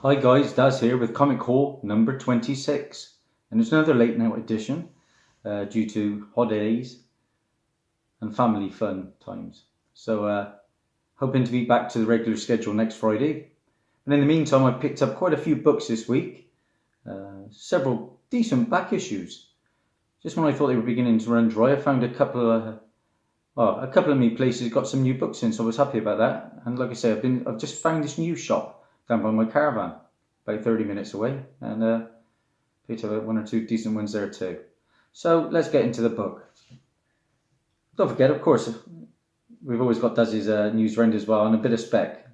Hi guys, Daz here with Comic Haul number 26, and it's another late night edition due to holidays and family fun times. So hoping to be back to the regular schedule next Friday. And in the meantime, I picked up quite a few books this week, several decent back issues. Just when I thought they were beginning to run dry, I found a couple of me places got some new books in, so I was happy about that. And like I say, I've just found this new shop down by my caravan, about 30 minutes away, and picked up one or two decent ones there too. So let's get into the book. Don't forget, of course, we've always got Daz's news round as well, and a bit of spec.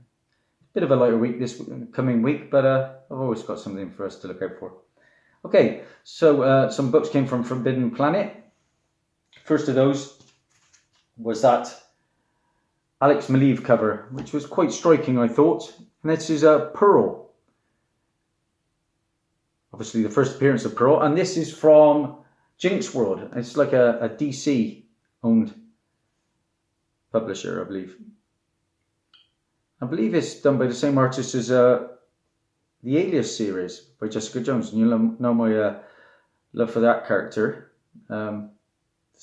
Bit of a lighter week this coming week, but I've always got something for us to look out for. Okay, so some books came from Forbidden Planet. First of those was that Alex Maleev cover, which was quite striking, I thought. And this is Pearl. Obviously the first appearance of Pearl. And this is from Jinx World. It's like a DC owned publisher, I believe. I believe it's done by the same artist as the Alias series by Jessica Jones. And you'll know my love for that character. So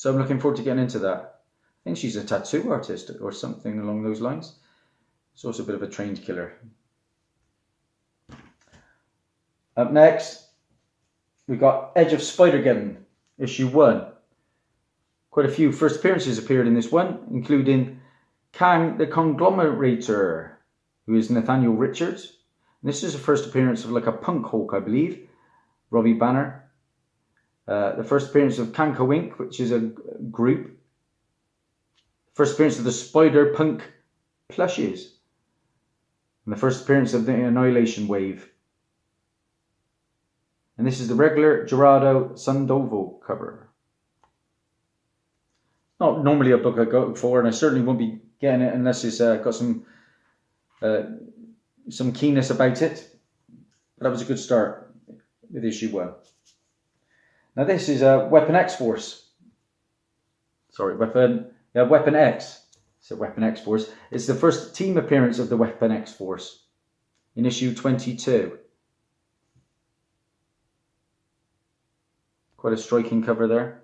I'm looking forward to getting into that. I think she's a tattoo artist or something along those lines. It's also a bit of a trained killer. Up next, we got Edge of Spider-Geddon, issue 1. Quite a few first appearances appeared in this one, including Kang the Conglomerator, who is Nathaniel Richards. And this is the first appearance of like a punk Hulk, I believe, Robbie Banner. The first appearance of Kanko Inc., which is a group. First appearance of the Spider Punk plushies. And the first appearance of the Annihilation Wave. And this is the regular Gerardo Sandoval cover. Not normally a book I go for, and I certainly won't be getting it unless it's got some keenness about it. But that was a good start with issue 1. Now this is Weapon X Force. Sorry, Weapon X. So Weapon X Force. It's the first team appearance of the Weapon X Force in issue 22. Quite a striking cover there.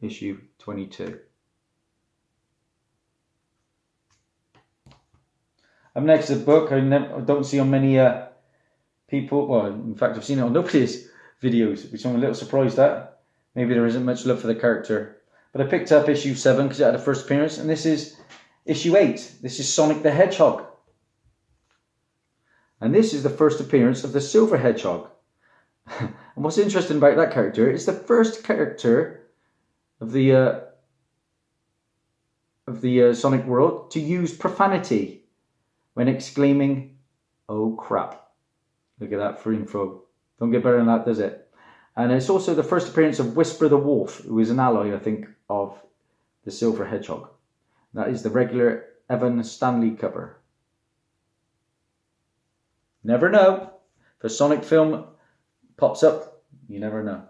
Issue 22. Up next is a book I don't see on many people. Well, in fact, I've seen it on nobody's videos, which I'm a little surprised at. Maybe there isn't much love for the character. But I picked up issue 7 because it had a first appearance, and this is issue 8. This is Sonic the Hedgehog. And this is the first appearance of the Silver Hedgehog. And what's interesting about that character is the first character of the Sonic world to use profanity when exclaiming, "Oh crap." Look at that for info. Don't get better than that, does it? And it's also the first appearance of Whisper the Wolf, who is an ally, I think, of the Silver Hedgehog. That is the regular Evan Stanley cover. Never know. If a Sonic film pops up, you never know.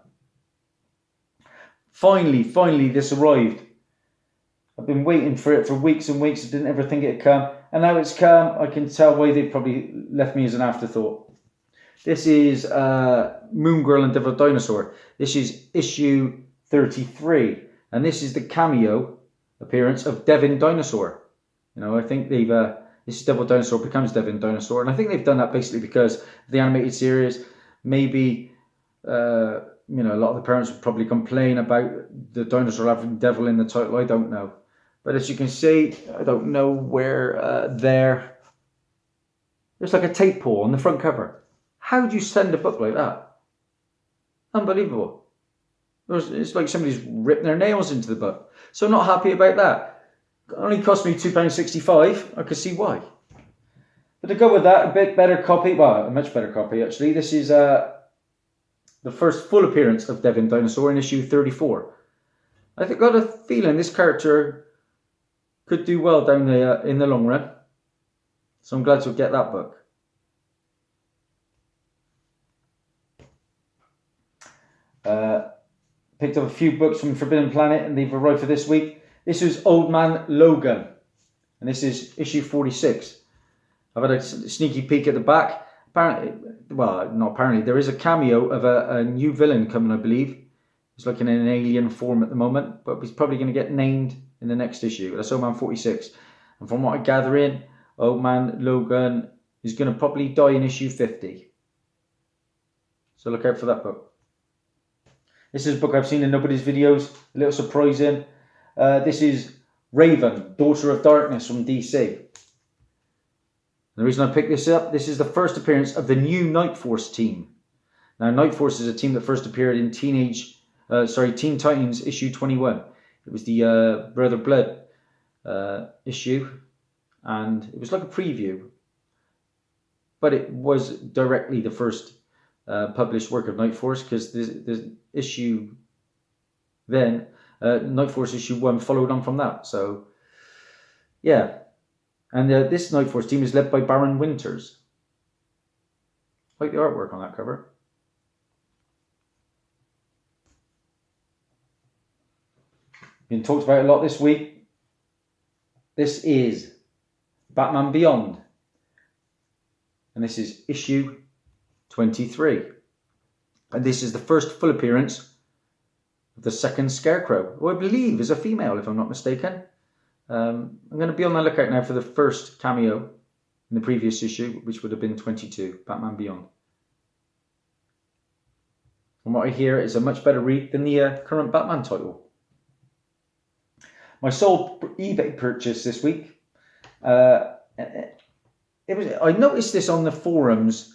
Finally, this arrived. I've been waiting for it for weeks and weeks. I didn't ever think it'd come. And now it's come. I can tell why they probably left me as an afterthought. This is Moon Girl and Devil Dinosaur. This is issue 33. And this is the cameo appearance of Devin Dinosaur. You know, I think they've... this is Devil Dinosaur becomes Devin Dinosaur. And I think they've done that basically because of the animated series. Maybe, a lot of the parents would probably complain about the dinosaur having devil in the title. I don't know. But as you can see, I don't know where there's like a tape pull on the front cover. How do you send a book like that? Unbelievable. It's like somebody's ripped their nails into the book. So I'm not happy about that. It only cost me £2.65. I could see why. But to go with that, a bit better copy, well, a much better copy actually. This is the first full appearance of Devin Dinosaur in issue 34. I've got a feeling this character could do well down in the long run. So I'm glad to get that book. Picked up a few books from Forbidden Planet and they've arrived for this week. This is Old Man Logan. And this is issue 46. I've had a sneaky peek at the back. Apparently, well, not apparently, there is a cameo of a new villain coming, I believe. He's like in an alien form at the moment, but he's probably going to get named in the next issue. That's Old Man 46. And from what I gather in, Old Man Logan is going to probably die in issue 50. So look out for that book. This is a book I've seen in nobody's videos. A little surprising. This is Raven, Daughter of Darkness from DC. The reason I picked this up, this is the first appearance of the new Night Force team. Now, Night Force is a team that first appeared in Teen Titans issue 21. It was the Brother Blood issue, and it was like a preview. But it was directly the first published work of Night Force, because the issue then, Night Force issue 1 followed on from that. So, yeah. And this Night Force team is led by Baron Winters. I like the artwork on that cover. Been talked about a lot this week. This is Batman Beyond. And this is issue 23. And this is the first full appearance of the second Scarecrow, who I believe is a female, if I'm not mistaken. I'm going to be on the lookout now for the first cameo in the previous issue, which would have been 22, Batman Beyond. From what I hear, it's a much better read than the current Batman title. My sole eBay purchase this week, I noticed this on the forums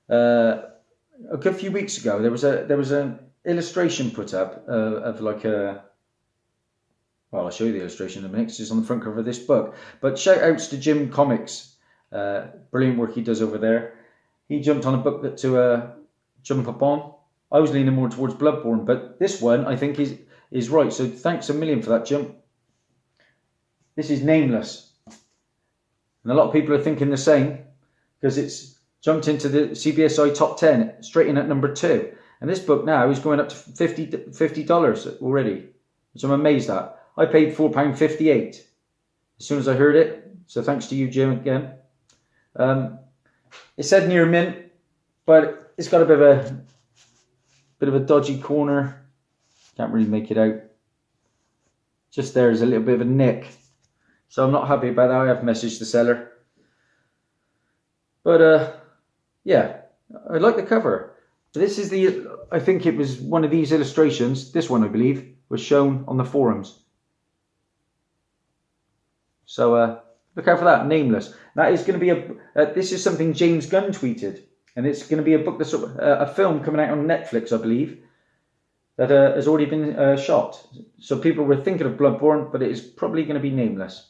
a good few weeks ago. There was an illustration put up of like a... Well, I'll show you the illustration in a minute. It's just on the front cover of this book. But shout outs to Jim Comics. Brilliant work he does over there. He jumped on a book to jump up on. I was leaning more towards Bloodborne, but this one I think is right. So thanks a million for that jump. This is Nameless. And a lot of people are thinking the same, because it's jumped into the CBSI top 10, straight in at number 2. And this book now is going up to $50 already, which I'm amazed at. I paid £4.58 as soon as I heard it. So thanks to you, Jim, again. It said near mint, but it's got a bit of a dodgy corner. Can't really make it out. Just there's a little bit of a nick. So I'm not happy about that. I have messaged the seller. But yeah, I like the cover. This is I think it was one of these illustrations, this one I believe, was shown on the forums. So look out for that, Nameless. That is going to be this is something James Gunn tweeted, and it's going to be a book that's a film coming out on Netflix, I believe, that has already been shot. So people were thinking of Bloodborne, but it is probably going to be Nameless.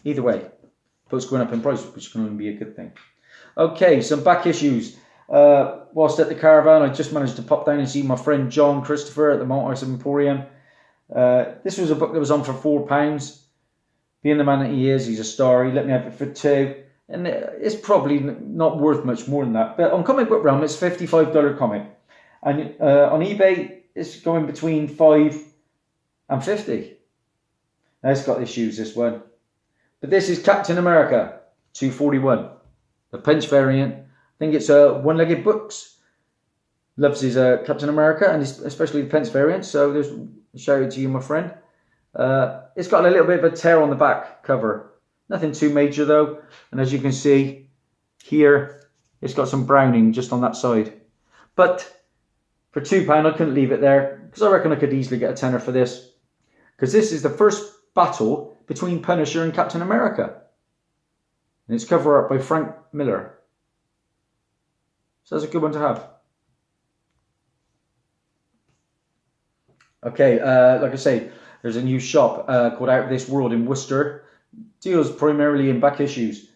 Either way, book's going up in price, which is going to be a good thing. Okay, some back issues. Whilst at the caravan, I just managed to pop down and see my friend John Christopher at the Malthouse Emporium. This was a book that was on for £4. Being the man that he is, he's a star. He let me have it for £2. And it's probably not worth much more than that. But on Comic Book Realm, it's a $55 comic. And on eBay, it's going between $5 and $50. Now, it's got issues, this one. But this is Captain America, $2.41. The Pinch variant. I think it's one-legged books. Loves his Captain America, and especially the Pence variant. So there's a shout out to you, my friend. It's got a little bit of a tear on the back cover. Nothing too major though. And as you can see here, it's got some browning just on that side. But for £2, I couldn't leave it there, because I reckon I could easily get a tenner for this. Because this is the first battle between Punisher and Captain America. And it's cover art by Frank Miller. So that's a good one to have. Okay, like I say, there's a new shop called Out of This World in Worcester. Deals primarily in back issues.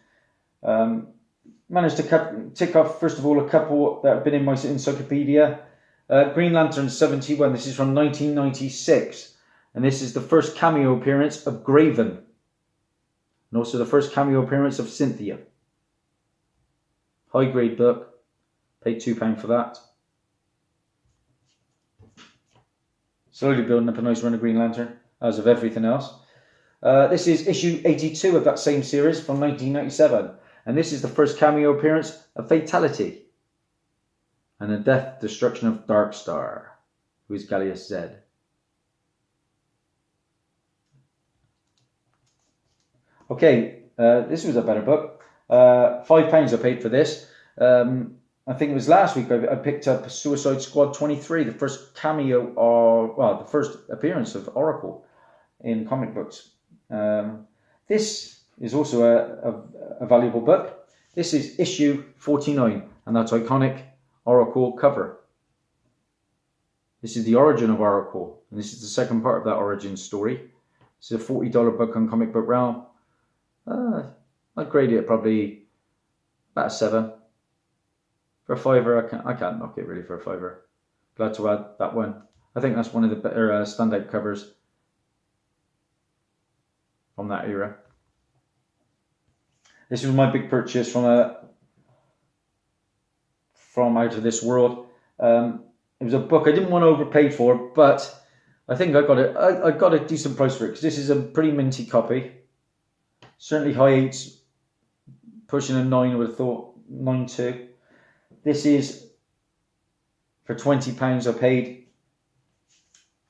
Managed to tick off, first of all, a couple that have been in my encyclopedia. Green Lantern 71, this is from 1996. And this is the first cameo appearance of Graven. And also the first cameo appearance of Cynthia. High grade book. Paid £2 for that. Slowly building up a nice run of Green Lantern, as of everything else. This is issue 82 of that same series from 1997. And this is the first cameo appearance of Fatality. And the death, destruction of Darkstar, who is Gallius Z. Okay, this was a better book. £5 I paid for this. I think it was last week I picked up Suicide Squad 23, the first cameo, or well, the first appearance of Oracle in comic books. This is also a valuable book. This is issue 49, and that's iconic Oracle cover. This is the origin of Oracle, and this is the second part of that origin story. It's a $40 book on Comic Book Realm. I'd grade it probably about a 7. For a £5, I can't knock it really for a £5. Glad to add that one. I think that's one of the better standout covers from that era. This was my big purchase from Out of This World. It was a book I didn't want to overpay for, but I think I got it. I got a decent price for it because this is a pretty minty copy. Certainly high 8s, pushing a 9. I would have thought 9.2. This is for £20. I paid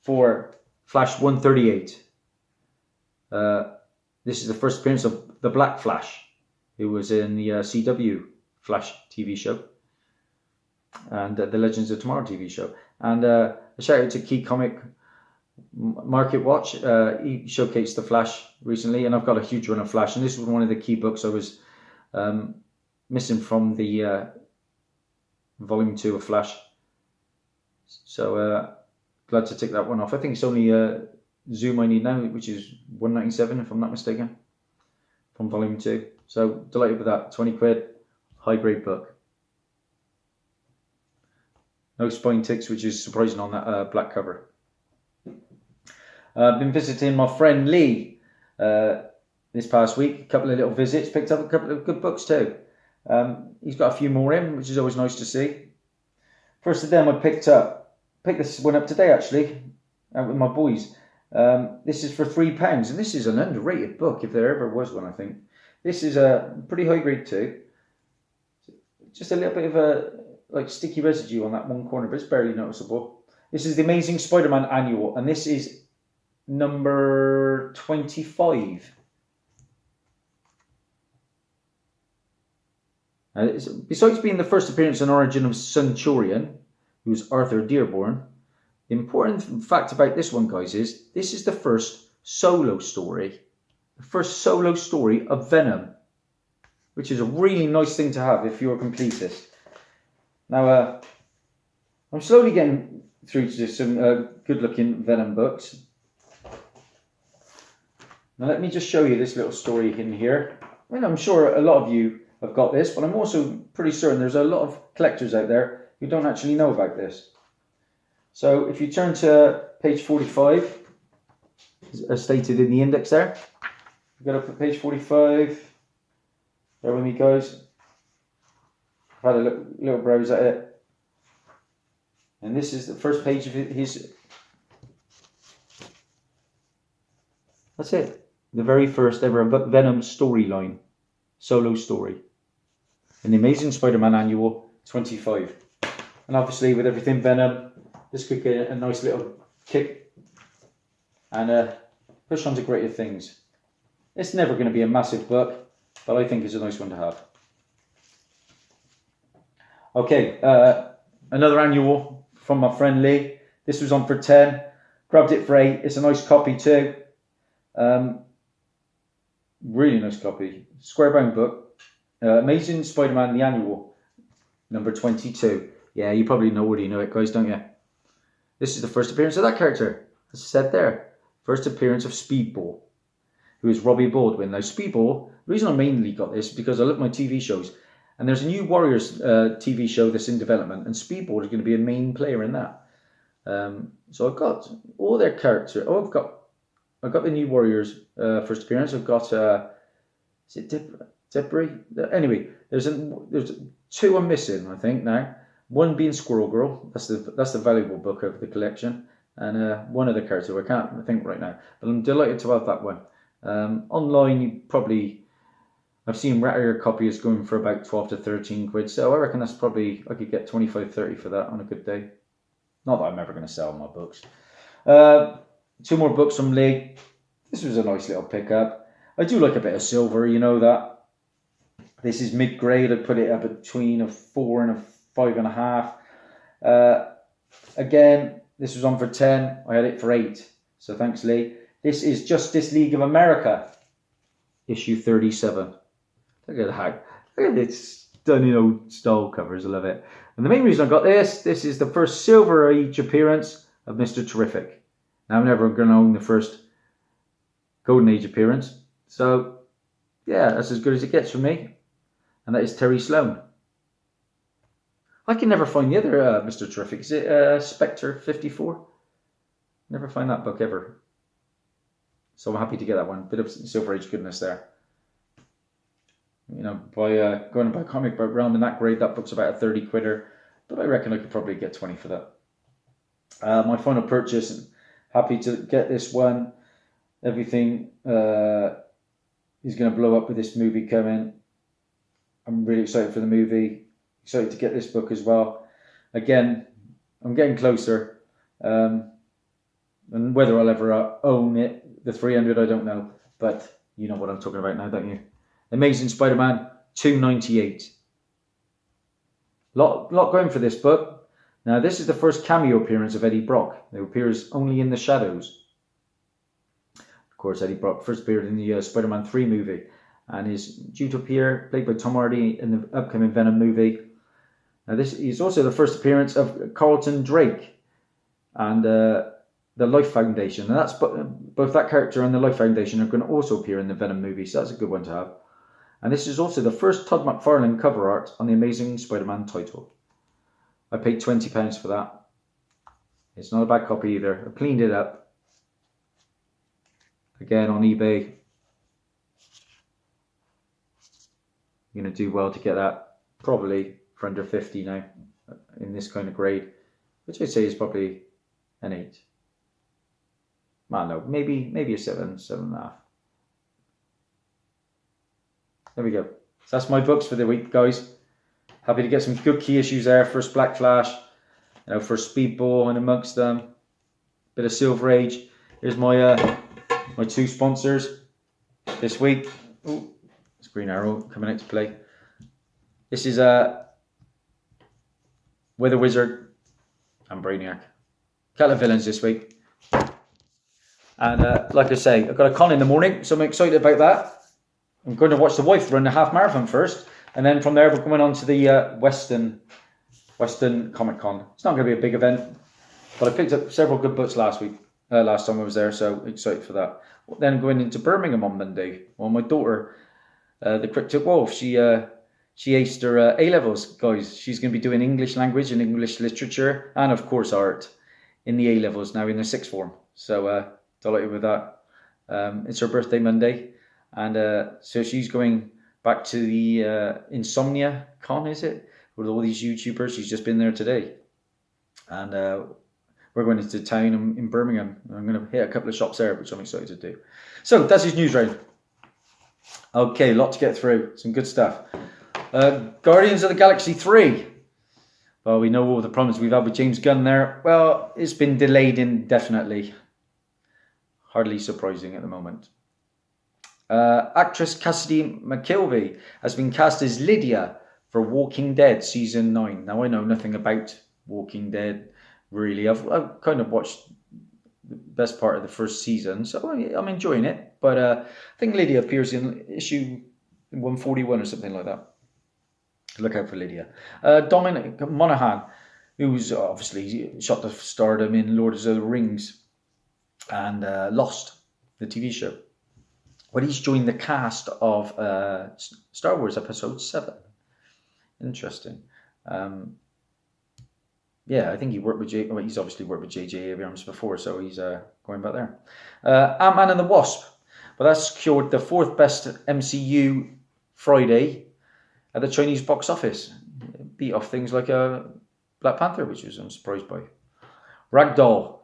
for Flash 138. This is the first appearance of the Black Flash, who was in the CW Flash TV show and the Legends of Tomorrow TV show. And a shout out to Key Comic Market Watch. He showcased the Flash recently, and I've got a huge run of Flash, and this was one of the key books I was missing from the volume 2 of Flash. So glad to take that one off. I think it's only Zoom I need now, which is £1.97 if I'm not mistaken, from volume 2. So delighted with that. 20 quid, high grade book. No spine ticks, which is surprising on that black cover. I've been visiting my friend Lee this past week. A couple of little visits. Picked up a couple of good books too. He's got a few more in, which is always nice to see. First of them I picked this one up today actually, out with my boys. This is for £3, and this is an underrated book if there ever was one. I think this is a pretty high grade too. Just a little bit of a sticky residue on that one corner, but it's barely noticeable. This is the Amazing Spider-Man Annual, and this is number 25. Besides being the first appearance and origin of Centurion, who's Arthur Dearborn, the important fact about this one, guys, is this is the first solo story. The first solo story of Venom, which is a really nice thing to have if you're a completist. Now, I'm slowly getting through to some good-looking Venom books. Now, let me just show you this little story in here. I mean, I'm sure a lot of you have got this, but I'm also pretty certain there's a lot of collectors out there who don't actually know about this. So, if you turn to page 45, as stated in the index there, we've got up at page 45. Bear with me, guys. I've had a little browse at it. And this is the first page of his. That's it. The very first ever Venom storyline. Solo story. In the Amazing Spider-Man Annual 25. And obviously with everything Venom, this could get a nice little kick. And push on to greater things. It's never going to be a massive book, but I think it's a nice one to have. Okay, another annual from my friend Lee. This was on for 10. Grabbed it for 8. It's a nice copy too. Really nice copy. Square bound book. Amazing Spider-Man the Annual, number 22. Yeah, you probably already know it, guys, don't you? This is the first appearance of that character. As I said there. First appearance of Speedball, who is Robbie Baldwin. Now, Speedball, the reason I mainly got this is because I love my TV shows. And there's a new Warriors TV show that's in development, and Speedball is going to be a main player in that. So I've got all their characters. Oh, I've got the new Warriors first appearance. I've got is it Debris? Anyway, there's 2 I'm missing, I think now. One being Squirrel Girl. That's the valuable book of the collection, and one other character I can't think right now. But I'm delighted to have that one. Online, I've seen rare copies going for about 12 to 13 quid. So I reckon that's probably, I could get 25, 30 for that on a good day. Not that I'm ever going to sell my books. 2 more books from Lee. This was a nice little pickup. I do like a bit of silver, you know that. This is mid-grade. I put it up between a 4 and a 5.5. Again, this was on for 10. I had it for 8. So thanks, Lee. This is Justice League of America, issue 37. Look at that. Look at this stunning old style covers. I love it. And the main reason I got this is the first Silver Age appearance of Mr. Terrific. Now, I'm never going to own the first Golden Age appearance. So, yeah, that's as good as it gets for me. And that is Terry Sloan. I can never find the other Mr. Terrific. Is it Spectre 54? Never find that book ever. So I'm happy to get that one. Bit of Silver Age goodness there. You know, by going by Comic Book Realm in that grade, that book's about a 30 quidder. But I reckon I could probably get 20 for that. My final purchase, happy to get this one. Everything is going to blow up with this movie coming. I'm really excited for the movie. Excited to get this book as well. Again, I'm getting closer. And whether I'll ever own it, the 300, I don't know. But you know what I'm talking about now, don't you? Amazing Spider-Man 298. Lot going for this book. Now, this is the first cameo appearance of Eddie Brock, who appears only in the shadows. Of course, Eddie Brock first appeared in the Spider-Man 3 movie and is due to appear, played by Tom Hardy, in the upcoming Venom movie. Now, this is also the first appearance of Carlton Drake and the Life Foundation. And that's both that character and the Life Foundation are going to also appear in the Venom movie, so that's a good one to have. And this is also the first Todd McFarlane cover art on the Amazing Spider-Man title. I paid £20 for that. It's not a bad copy either. I cleaned it up. Again, on eBay. You're going to do well to get that. Probably for under 50 now. In this kind of grade. Which I'd say is probably an 8. Well, no, maybe a 7, 7.5. There we go. So that's my books for the week, guys. Happy to get some good key issues there. First Black Flash, first Speedball and amongst them. Bit of Silver Age. Here's my my 2 sponsors this week. Ooh, it's Green Arrow coming out to play. This is Weather Wizard and Brainiac. Couple of villains this week. And like I say, I've got a con in the morning, so I'm excited about that. I'm going to watch the wife run the half marathon first, and then from there we're going on to the Western Comic Con. It's not going to be a big event, but I picked up several good books last time I was there, so excited for that. Then going into Birmingham on Monday. Well, my daughter, the Cryptic Wolf, she aced her A-levels, guys. She's going to be doing English language and English literature, and of course art in the A-levels now in the 6th form. So delighted with that. It's her birthday Monday. And so she's going back to the Insomnia Con, is it? With all these YouTubers. She's just been there today. And we're going into town in Birmingham. I'm going to hit a couple of shops there, which I'm excited to do. So that's his news round. Okay, a lot to get through. Some good stuff. Guardians of the Galaxy 3. Well, we know all the problems we've had with James Gunn there. Well, it's been delayed indefinitely. Hardly surprising at the moment. Actress Cassidy McKelvey has been cast as Lydia for Walking Dead Season 9. Now, I know nothing about Walking Dead, really. I've kind of watched the best part of the first season, so I'm enjoying it. But I think Lydia appears in issue 141 or something like that. Look out for Lydia. Dominic Monaghan, who's obviously shot to stardom in Lord of the Rings and Lost, the TV show. Well, he's joined the cast of Star Wars Episode 7. Interesting. Yeah, I think he worked with he's obviously worked with J.J. Abrams before, so he's going back there. Ant-Man and the Wasp. Well, that secured the 4th best MCU Friday at the Chinese box office. Beat off things like Black Panther, which I'm surprised by. Ragdoll.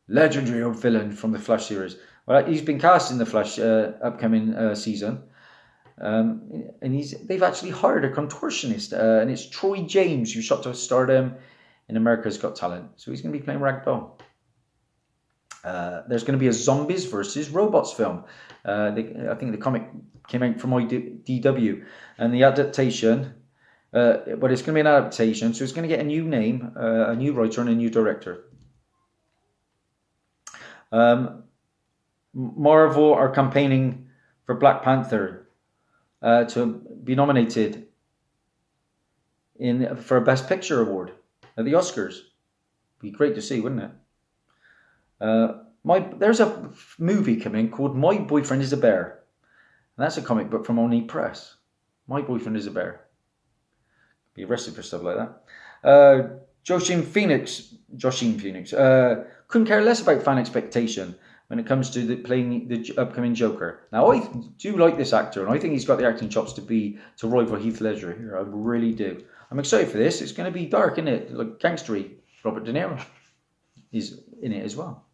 Legendary old villain from the Flash series. Well, he's been cast in the Flash upcoming season. And they've actually hired a contortionist, and it's Troy James, who shot to stardom in America's Got Talent. So he's going to be playing Ragdoll. There's going to be a Zombies versus Robots film. I think the comic came out from IDW, and the adaptation, but it's going to be an adaptation, so it's going to get a new name, a new writer, and a new director. Marvel are campaigning for Black Panther to be nominated for a Best Picture award at the Oscars. Be great to see, wouldn't it? There's a movie coming called My Boyfriend is a Bear, and that's a comic book from Oni Press. My Boyfriend is a Bear. Be arrested for stuff like that. Joaquin Phoenix couldn't care less about fan expectation when it comes to playing the upcoming Joker. Now, I do like this actor, and I think he's got the acting chops to rival Heath Ledger here. I really do. I'm excited for this. It's going to be dark, isn't it? Like gangstery. Robert De Niro is in it as well.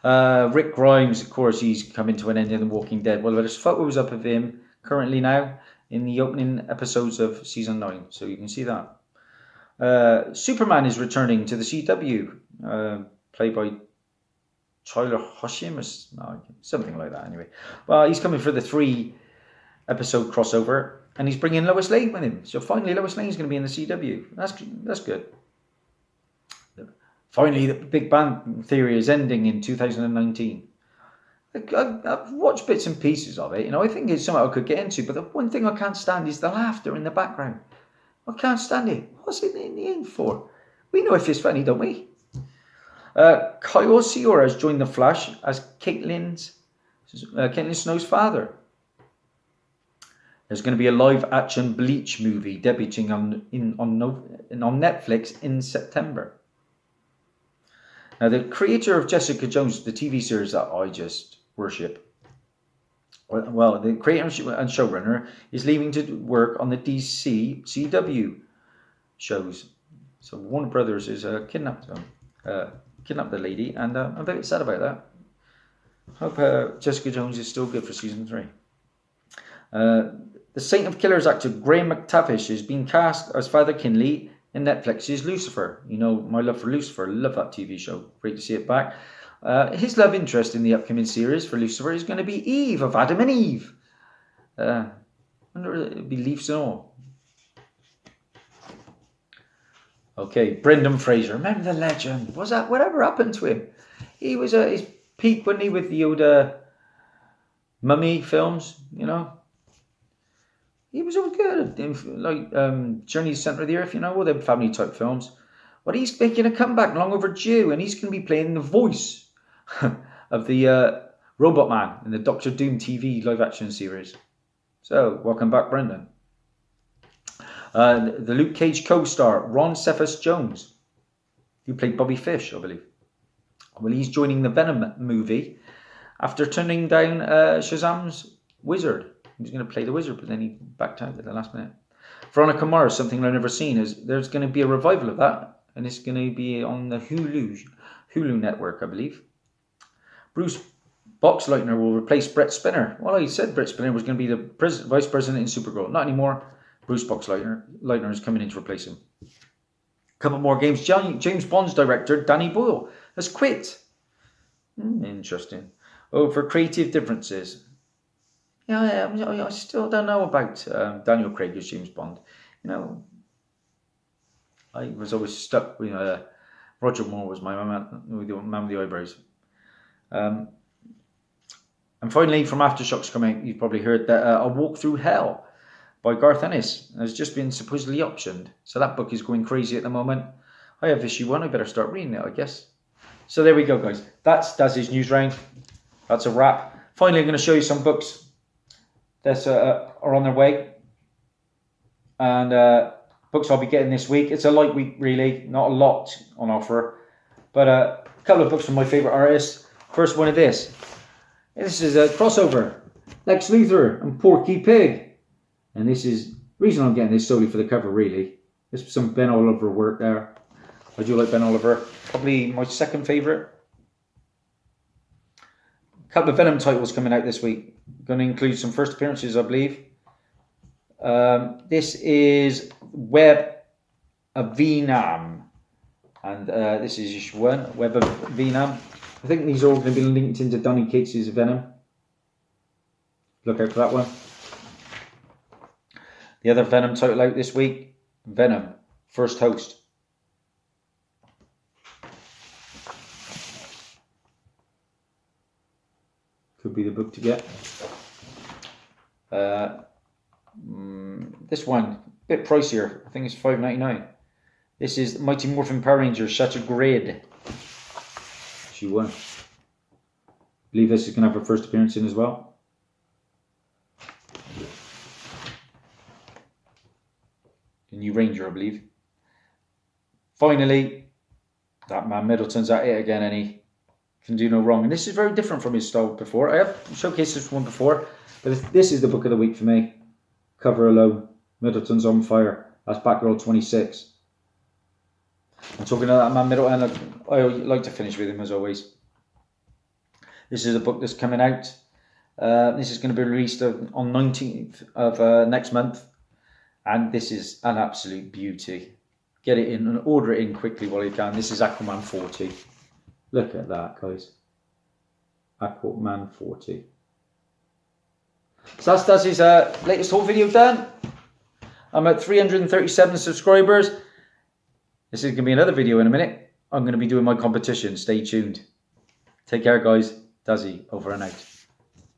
Rick Grimes, of course, he's coming to an end in The Walking Dead. Well, there's photos up of him currently now in the opening episodes of season 9, so you can see that. Superman is returning to the CW, played by Tyler Hoshim, or something like that anyway. Well, he's coming for the 3-episode crossover, and he's bringing Lois Lane with him. So finally Lois Lane's going to be in the CW. That's good. Finally, the Big Bang Theory is ending in 2019. I've watched bits and pieces of it. I think it's something I could get into, but the one thing I can't stand is the laughter in the background. I can't stand it. What's it in the end for? We know if it's funny, don't we? Kyle Ciora has joined The Flash as Caitlin Snow's father. There's going to be a live-action Bleach movie debuting on Netflix in September. Now, the creator of Jessica Jones, the TV series that I just worship, well, the creator and showrunner is leaving to work on the DC CW shows. So Warner Brothers is kidnapped the lady, and I'm a bit sad about that. Hope Jessica Jones is still good for season 3. The Saint of Killers actor Graham McTavish is being cast as Father Kinley in Netflix's Lucifer. My love for Lucifer. Love that TV show. Great to see it back. His love interest in the upcoming series for Lucifer is going to be Eve of Adam and Eve. I wonder if it'll be Leafs and all. Okay, Brendan Fraser. Remember the legend? Whatever happened to him? He was at his peak, wasn't he, with the old Mummy films, He was always good, like Journey to the Centre of the Earth, all them family type films. But he's making a comeback, long overdue, and he's going to be playing the voice of the Robot Man in the Doctor Doom TV live action series. So, welcome back, Brendan. The Luke Cage co-star Ron Cephas Jones, who played Bobby Fish, I believe. Well, he's joining the Venom movie after turning down Shazam's Wizard. He was going to play the Wizard, but then he backed out at the last minute. Veronica Mars, something I've never seen, there's going to be a revival of that, and it's going to be on the Hulu network, I believe. Bruce Boxleitner will replace Brett Spinner. Well, I said Brett Spinner was going to be the vice president in Supergirl. Not anymore. Bruce Boxleitner is coming in to replace him. A couple more games. James Bond's director, Danny Boyle, has quit. Interesting. Over creative differences. Yeah, I still don't know about Daniel Craig as James Bond. I was always stuck with Roger Moore was my man with the eyebrows. And finally, from Aftershocks coming, you've probably heard that A Walk Through Hell by Garth Ennis has just been supposedly optioned. So that book is going crazy at the moment. I have issue 1. I better start reading it, I guess. So there we go, guys. That's his news round. That's a wrap. Finally, I'm going to show you some books that are on their way. And books I'll be getting this week. It's a light week, really. Not a lot on offer. But a couple of books from my favourite artists. First one of this. This is a crossover. Lex Luthor and Porky Pig. And this is, the reason I'm getting this solely for the cover, really. There's some Ben Oliver work there. I do like Ben Oliver. Probably my second favourite. couple of Venom titles coming out this week. Going to include some first appearances, I believe. This is Web of Venom. And this is issue 1, Web of Venom. I think these are all going to be linked into Donny Cates' Venom. Look out for that one. The other Venom title out this week, Venom, First Host. Could be the book to get. This one, a bit pricier. I think it's $5.99. This is Mighty Morphin Power Rangers Shattered Grid. Issue 1. I believe this is going to have her first appearance in as well. The new Ranger, I believe. Finally, that man Middleton's at it again, and he can do no wrong. And this is very different from his style before. I have showcased this one before, but this is the book of the week for me. Cover alone, Middleton's on fire. That's Batgirl 26. I'm talking to that man Middleton. I like to finish with him as always. This is a book that's coming out. This is going to be released on 19th of next month. And this is an absolute beauty. Get it in and order it in quickly while you can. This is Aquaman 40. Look at that, guys. Aquaman 40. So that's his latest haul video done. I'm at 337 subscribers. This is going to be another video in a minute. I'm going to be doing my competition. Stay tuned. Take care, guys. Dazzy, over and out.